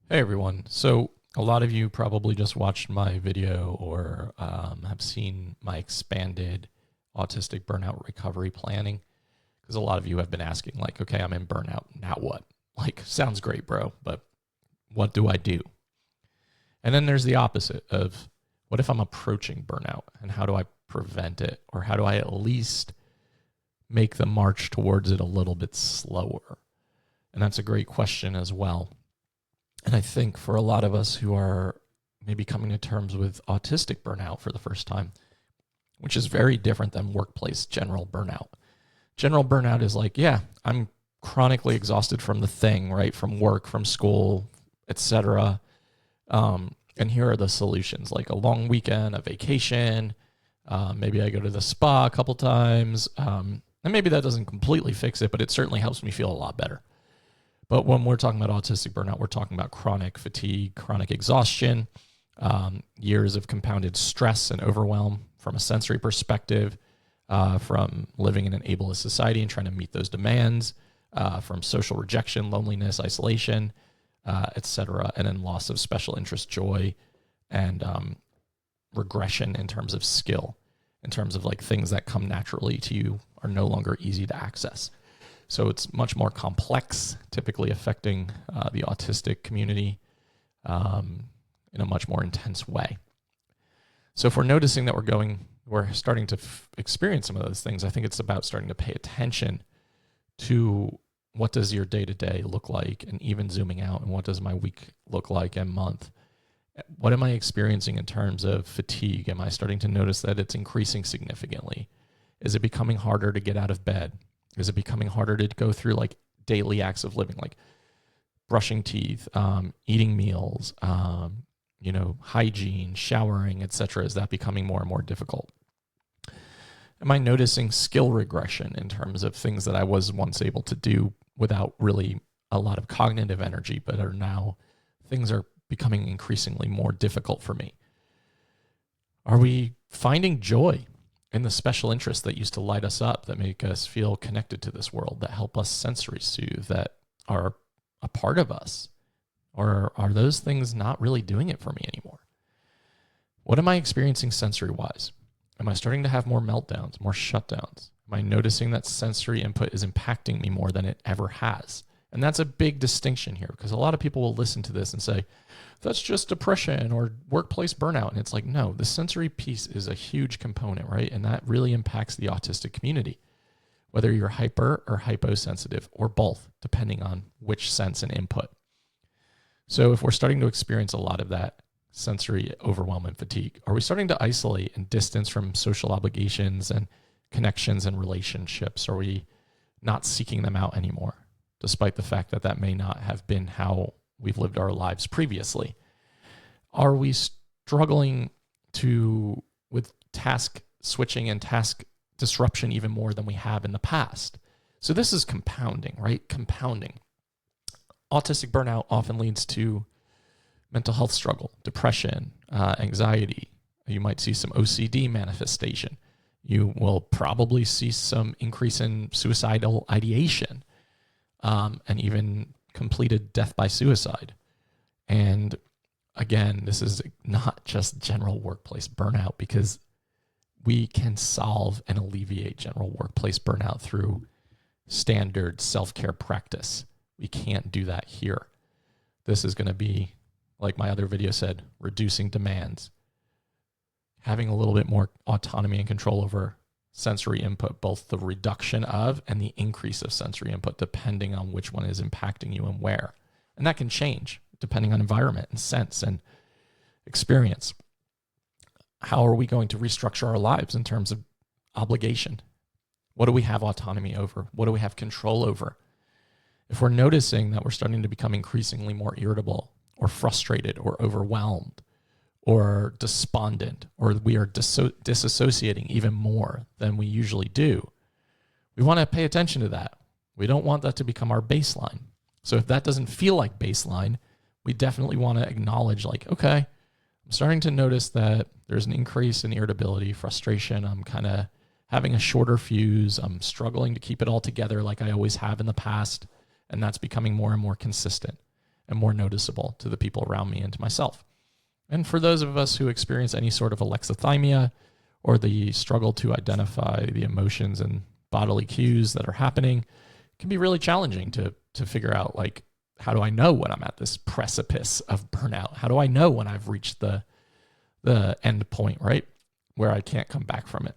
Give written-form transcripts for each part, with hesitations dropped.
Hey everyone. So a lot of you probably just watched my video or have seen my expanded autistic burnout recovery planning, because a lot of you have been asking like, okay, I'm in burnout. Now what? Like, sounds great, bro, but what do I do? And then there's the opposite of what if I'm approaching burnout and how do I prevent it? Or how do I at least make the march towards it a little bit slower? And that's a great question as well. And I think for a lot of us who are maybe coming to terms with autistic burnout for the first time, which is very different than workplace general burnout. General burnout is like, yeah, I'm chronically exhausted from the thing, right? From work, from school, etc. And here are the solutions, like a long weekend, a vacation. Maybe I go to the spa a couple times. And maybe that doesn't completely fix it, but it certainly helps me feel a lot better. But when we're talking about autistic burnout, we're talking about chronic fatigue, chronic exhaustion, years of compounded stress and overwhelm from a sensory perspective, from living in an ableist society and trying to meet those demands, from social rejection, loneliness, isolation, etc., and then loss of special interest, joy, and regression in terms of skill, in terms of like things that come naturally to you are no longer easy to access. So it's much more complex, typically affecting the autistic community in a much more intense way. So if we're noticing that we're starting to experience some of those things, I think it's about starting to pay attention to what does your day-to-day look like, and even zooming out, and what does my week look like and month? What am I experiencing in terms of fatigue? Am I starting to notice that it's increasing significantly? Is it becoming harder to get out of bed? Is it becoming harder to go through like daily acts of living, like brushing teeth, eating meals, hygiene, showering, etc.? Is that becoming more and more difficult? Am I noticing skill regression in terms of things that I was once able to do without really a lot of cognitive energy, but are now things are becoming increasingly more difficult for me? Are we finding joy in the special interests that used to light us up, that make us feel connected to this world, that help us sensory soothe, that are a part of us? Or are those things not really doing it for me anymore? What am I experiencing sensory-wise? Am I starting to have more meltdowns, more shutdowns? Am I noticing that sensory input is impacting me more than it ever has? And that's a big distinction here, because a lot of people will listen to this and say, that's just depression or workplace burnout. And it's like, no, the sensory piece is a huge component, right? And that really impacts the autistic community, whether you're hyper or hyposensitive or both, depending on which sense and input. So if we're starting to experience a lot of that sensory overwhelm and fatigue, are we starting to isolate and distance from social obligations and connections and relationships? Are we not seeking them out anymore, despite the fact that that may not have been how we've lived our lives previously? Are we struggling with task switching and task disruption even more than we have in the past? So this is compounding, right? Compounding. Autistic burnout often leads to mental health struggle, depression, anxiety. You might see some OCD manifestation. You will probably see some increase in suicidal ideation, and even completed death by suicide. And again, this is not just general workplace burnout, because we can solve and alleviate general workplace burnout through standard self-care practice. We can't do that here. This is going to be, like my other video said, reducing demands, having a little bit more autonomy and control over sensory input, both the reduction of and the increase of sensory input, depending on which one is impacting you and where. And that can change depending on environment and sense and experience. How are we going to restructure our lives in terms of obligation? What do we have autonomy over? What do we have control over? If we're noticing that we're starting to become increasingly more irritable or frustrated or overwhelmed or despondent, or we are disassociating even more than we usually do, we want to pay attention to that. We don't want that to become our baseline. So if that doesn't feel like baseline, we definitely want to acknowledge, like, okay, I'm starting to notice that there's an increase in irritability, frustration. I'm kind of having a shorter fuse. I'm struggling to keep it all together like I always have in the past. And that's becoming more and more consistent. and more noticeable to the people around me and to myself. And for those of us who experience any sort of alexithymia or the struggle to identify the emotions and bodily cues that are happening, it can be really challenging to figure out, like, how do I know when I'm at this precipice of burnout? How do I know when I've reached the end point, right, where I can't come back from it?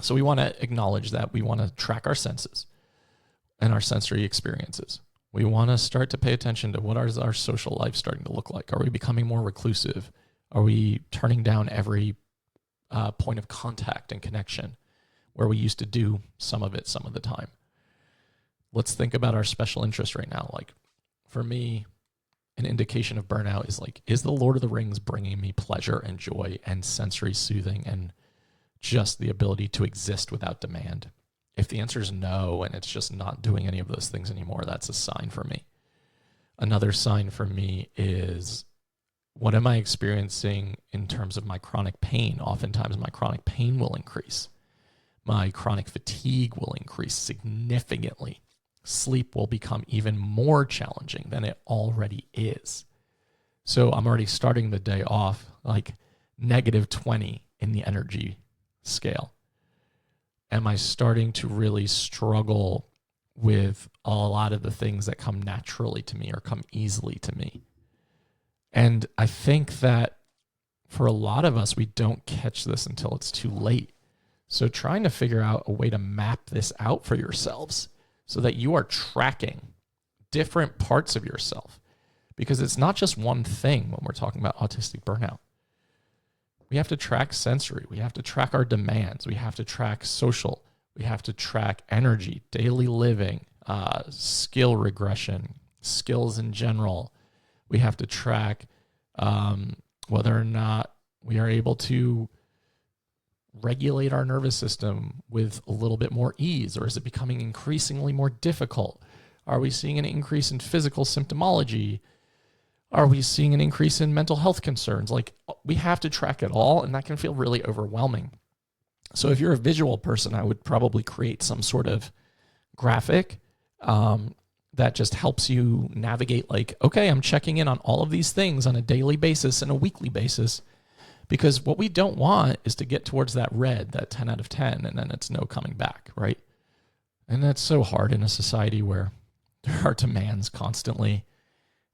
So we want to acknowledge that. We want to track our senses and our sensory experiences. We want to start to pay attention to what is our social life starting to look like. Are we becoming more reclusive? Are we turning down every point of contact and connection where we used to do some of it some of the time? Let's think about our special interest right now. Like, for me, an indication of burnout is like, is the Lord of the Rings bringing me pleasure and joy and sensory soothing and just the ability to exist without demand? If the answer is no, and it's just not doing any of those things anymore, that's a sign for me. Another sign for me is, what am I experiencing in terms of my chronic pain? Oftentimes my chronic pain will increase. My chronic fatigue will increase significantly. Sleep will become even more challenging than it already is. So I'm already starting the day off like -20 in the energy scale. Am I starting to really struggle with a lot of the things that come naturally to me or come easily to me? And I think that for a lot of us, we don't catch this until it's too late. So trying to figure out a way to map this out for yourselves so that you are tracking different parts of yourself, because it's not just one thing when we're talking about autistic burnout. We have to track sensory. We have to track our demands. We have to track social. We have to track energy, daily living, skill regression, skills in general. We have to track whether or not we are able to regulate our nervous system with a little bit more ease, or is it becoming increasingly more difficult? Are we seeing an increase in physical symptomology? Are we seeing an increase in mental health concerns? Like, we have to track it all, and that can feel really overwhelming. So if you're a visual person, I would probably create some sort of graphic that just helps you navigate, like, okay, I'm checking in on all of these things on a daily basis and a weekly basis. Because what we don't want is to get towards that red, that 10 out of 10, and then it's no coming back, right? And that's so hard in a society where there are demands constantly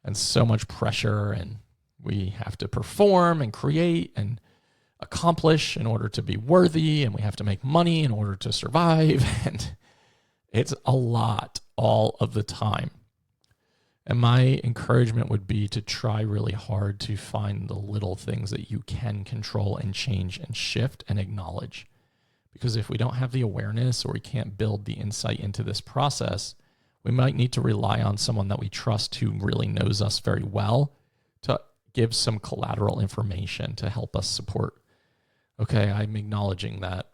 and so much pressure, and we have to perform and create and accomplish in order to be worthy, and we have to make money in order to survive. And it's a lot all of the time. And my encouragement would be to try really hard to find the little things that you can control and change and shift and acknowledge. Because if we don't have the awareness, or we can't build the insight into this process, we might need to rely on someone that we trust who really knows us very well to give some collateral information to help us support. Okay, I'm acknowledging that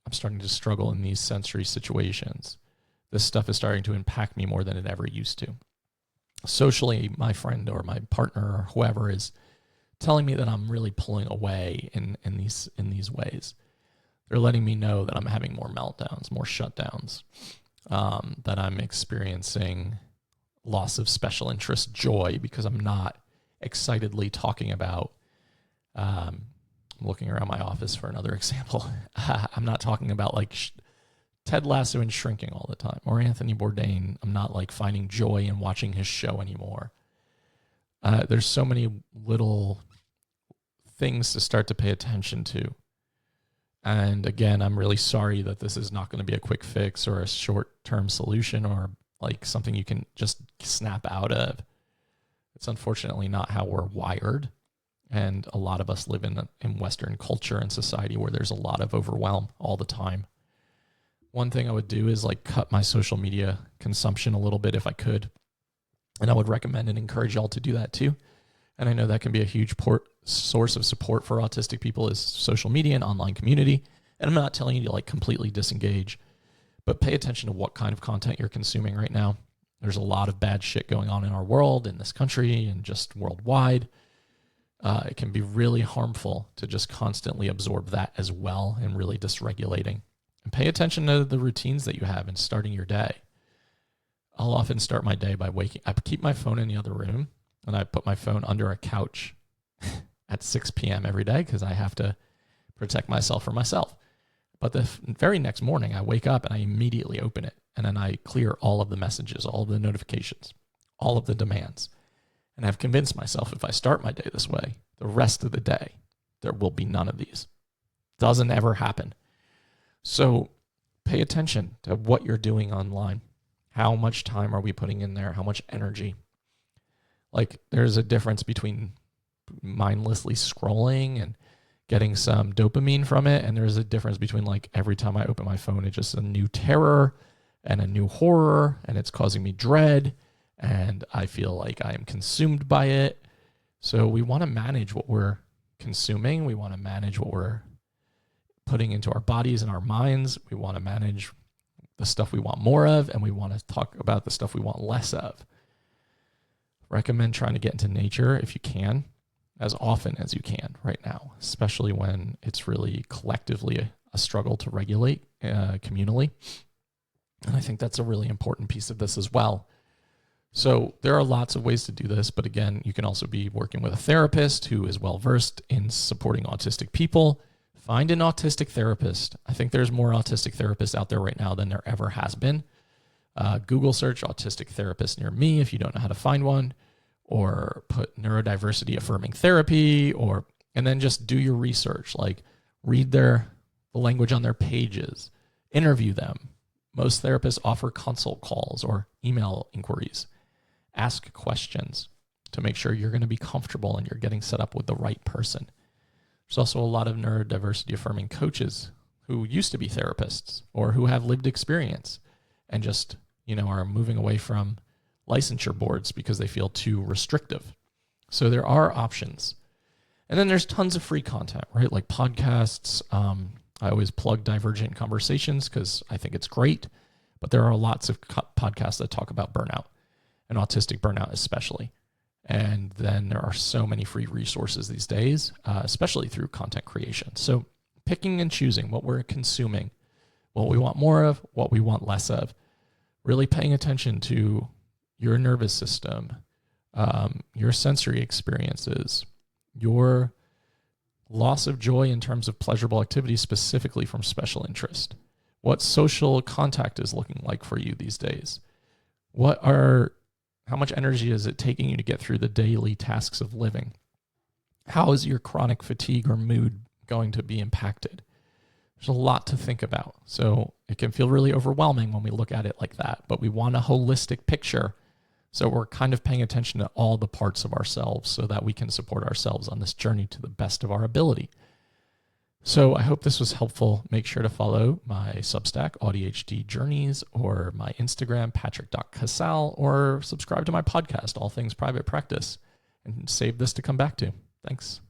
I'm starting to struggle in these sensory situations. This stuff is starting to impact me more than it ever used to. Socially, my friend or my partner or whoever is telling me that I'm really pulling away in these ways. They're letting me know that I'm having more meltdowns, more shutdowns, that I'm experiencing loss of special interest joy because I'm not excitedly talking about, looking around my office for another example. I'm not talking about like Ted Lasso and Shrinking all the time, or Anthony Bourdain. I'm not like finding joy in watching his show anymore. There's so many little things to start to pay attention to. And again, I'm really sorry that this is not going to be a quick fix or a short-term solution or like something you can just snap out of. It's unfortunately not how we're wired. And a lot of us live in Western culture and society where there's a lot of overwhelm all the time. One thing I would do is like cut my social media consumption a little bit if I could. And I would recommend and encourage y'all to do that too. And I know that can be a huge source of support for autistic people is social media and online community. And I'm not telling you to like completely disengage, but pay attention to what kind of content you're consuming right now. There's a lot of bad shit going on in our world, in this country, and just worldwide. It can be really harmful to just constantly absorb that as well and really dysregulating. And pay attention to the routines that you have in starting your day. I'll often start my day by I keep my phone in the other room and I put my phone under a couch at 6 p.m. every day because I have to protect myself from myself. But the very next morning, I wake up and I immediately open it. And then I clear all of the messages, all of the notifications, all of the demands. And I've convinced myself if I start my day this way, the rest of the day, there will be none of these. Doesn't ever happen. So pay attention to what you're doing online. How much time are we putting in there? How much energy? Like, there's a difference between mindlessly scrolling and getting some dopamine from it. And there's a difference between, like, every time I open my phone, it's just a new terror and a new horror, and it's causing me dread, and I feel like I am consumed by it. So we want to manage what we're consuming. We want to manage what we're putting into our bodies and our minds. We want to manage the stuff we want more of, and we want to talk about the stuff we want less of. Recommend trying to get into nature if you can, as often as you can right now, especially when it's really collectively a struggle to regulate communally. And I think that's a really important piece of this as well. So there are lots of ways to do this, but again, you can also be working with a therapist who is well-versed in supporting autistic people. Find an autistic therapist. I think there's more autistic therapists out there right now than there ever has been. Google search autistic therapist near me if you don't know how to find one, or put neurodiversity affirming therapy, and then just do your research. Like, read the language on their pages, interview them. Most therapists offer consult calls or email inquiries. Ask questions to make sure you're going to be comfortable and you're getting set up with the right person. There's also a lot of neurodiversity affirming coaches who used to be therapists or who have lived experience and just, are moving away from licensure boards because they feel too restrictive. So there are options. And then there's tons of free content, right? Like podcasts. I always plug Divergent Conversations because I think it's great, but there are lots of podcasts that talk about burnout and autistic burnout especially. And then there are so many free resources these days, especially through content creation. So picking and choosing what we're consuming, what we want more of, what we want less of, really paying attention to your nervous system, your sensory experiences, your loss of joy in terms of pleasurable activities, specifically from special interest. What social contact is looking like for you these days. How much energy is it taking you to get through the daily tasks of living? How is your chronic fatigue or mood going to be impacted? There's a lot to think about. So it can feel really overwhelming when we look at it like that, but we want a holistic picture. So we're kind of paying attention to all the parts of ourselves so that we can support ourselves on this journey to the best of our ability. So I hope this was helpful. Make sure to follow my Substack, ADHD Journeys, or my Instagram, Patrick.Casale, or subscribe to my podcast, All Things Private Practice, and save this to come back to. Thanks.